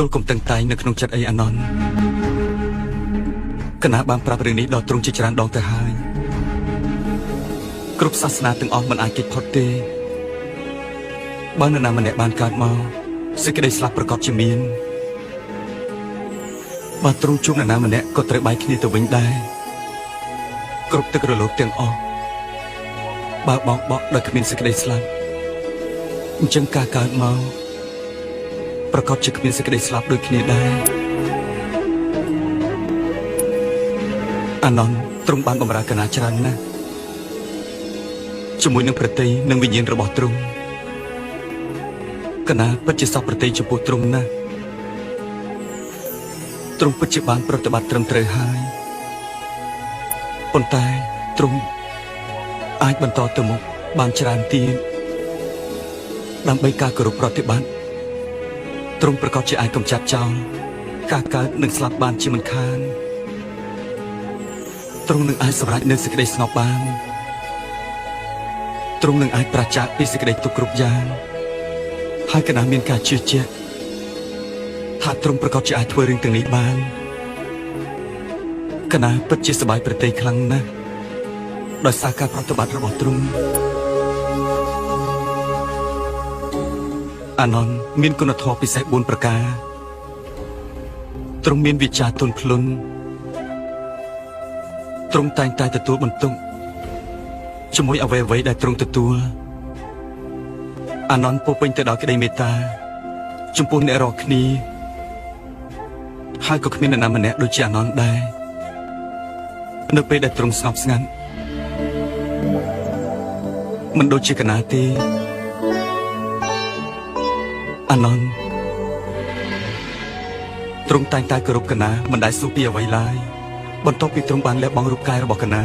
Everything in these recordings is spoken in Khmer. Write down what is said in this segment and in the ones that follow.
ចូលកុំតឹងតែងនៅក្នុងចិត្តអីអាណន់កណាបានប្រាប់រឿងនេះដល់ទ្រង់ជាច្រើនដងទៅហើយគ្រប់សាសនាទាំងអស់មិនអាចគេចផុតទេបើនរណាម្នាក់បានកើតមកសេចក្តីស្លាប់ប្រកបជាមានបើទ្រង់ជួបនរណាម្នាក់ក៏ត្រូវបែកគ្នាទៅវិញដែរគ្រប់ទឹករលកទាំងអស់បើបងបកដោយគ្មានសេចក្តីស្លាប់អញ្ចឹងការកើតមកប្រកបជាគ្មានសេចក្តីស្លាប់ដូចគ្នាដែរអាណន់ទ្រង់បានបម្រើកណាច្រើនណាស់ជាមួយនឹងប្រតិយនិងវិញ្ញាណរបស់ទ្រង់កណាពិតជាសពប្រតិយចំពោះទ្រង់ណាស់ទ្រង់ពិតជាបានប្រតិបត្តិត្រឹមត្រូវហើយប៉ុន្តែទ្រង់អាចបន្តទៅមុខបានច្រើនទៀតដើម្បីការគោរពប្រតិបត្តិទ្រង់ប្រកាសជាអាចកំចាត់ចោលការកើតនិងស្លាប់បានជាមិនខានទ្រង់នឹងអាចសម្រេចនូវសេចក្តីស្ងប់បានទ្រង់នឹងអាចប្រាចាកពីសេចក្តីទុក្ខគ្រប់យ៉ាងហើយកណាមានការជឿជាក់ថាទ្រង់ប្រកាសជាអាចធ្វើរឿងទាំងនេះបានកណាពិតជាសប្បាយប្រតិយខ្លាំងណាស់ដោយសារការប្រតិបត្តិរបស់ទ្រង់អាណន់មានគុណធម៌ពិសេស4ប្រការទ្រង់មានវិជ្ជាទន់ភ្លន់ទ្រង់តែងតែទទួលបន្ទុកជាមួយអ្វីៗដែលទ្រង់ទទួលអាណន់ពោពេញទៅដោយក្តីមេត្តាចំពោះអ្នករាល់គ្នាហើយក៏គ្មាននរណាម្នាក់ដូចជាអាណន់ដែរនៅពេលដែលទ្រង់ស្ងប់ស្ងាត់មិនដូចជាកណាទេអាណន់ទ្រង់តែងតែគោរពកណាមិនដែលសួរពីអ្វីឡើយបន្ទាប់ពីទ្រង់បានលះបង់រូបកាយរបស់កណា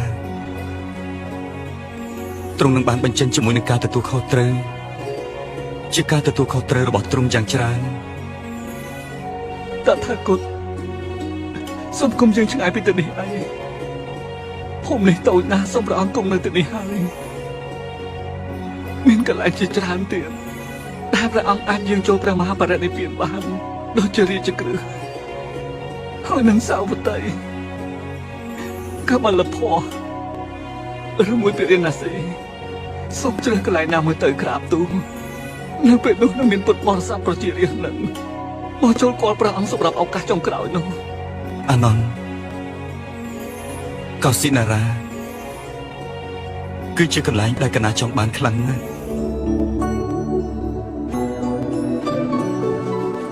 ទ្រង់នឹងបានបញ្ចេញជាមួយនឹងការទទួលខុសត្រូវជាការទទួលខុសត្រូវរបស់ទ្រង់យ៉ាងច្រើនតថាគតសូមគុំយើងឆ្ងាយពីទីនេះឯងភូមិនេះតូចណាស់សូមព្រះអង្គគង់នៅទីនេះហើយមានកន្លែងជាច្រើនទៀតដែលព្រះអង្គអាចយាងចូលព្រះមហាបរិនិព្វានបានដូចជារាជក្រឹសហើយនឹងសាវតីកមលភ័ឬមួយពីរិណាស៊ីសូមជ្រើសកន្លែងណាមួយទៅក្រាបទូលនៅពេលនោះនឹងមានពុទ្ធបរិស័ទប្រជារាស្ត្រនឹងមកចូលគាល់ព្រះអង្គសម្រាប់ឱកាសចុងក្រោយនោះអាណន់កោសិនារាគឺជាកន្លែងដែលកណាចង់បានខ្លាំងណាស់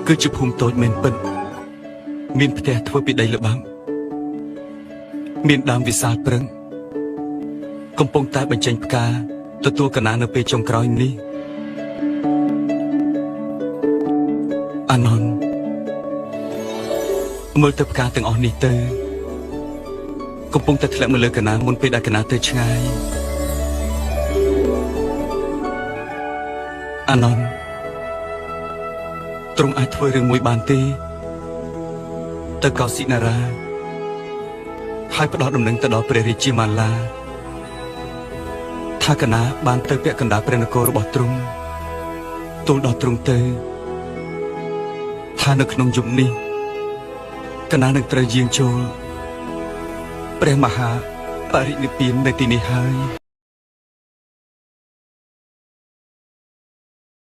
គឺជាភូមិតូចមែនពិតមានផ្ទះធ្វើពីដីល្បាប់មានដើមវិសាលព្រឹងកំពុងតែបញ្ចេញផ្កាទទួលកណានៅពេលចុងក្រោយនេះអាណន់មើលទៅផ្កាទាំងអស់នេះទៅកំពុងតែធ្លាក់មកលើកណាមុនពេលដែលកណាទៅឆ្ងាយអាណន់ទ្រង់អាចធ្វើរឿងមួយបានទេទៅកោសិនារាហើយផ្ដោតដំណឹងទៅដល់ព្រះរាជាម៉ាឡាថាកណាបានទៅពាក់កណ្ដាលព្រះនគររបស់ទ្រង់ទូលដល់ទ្រង់ទៅថានៅក្នុងយុគនេះកណានឹងត្រូវយាងចូលព្រះមហាបរិនិព្វាននៅទីនេះហើយ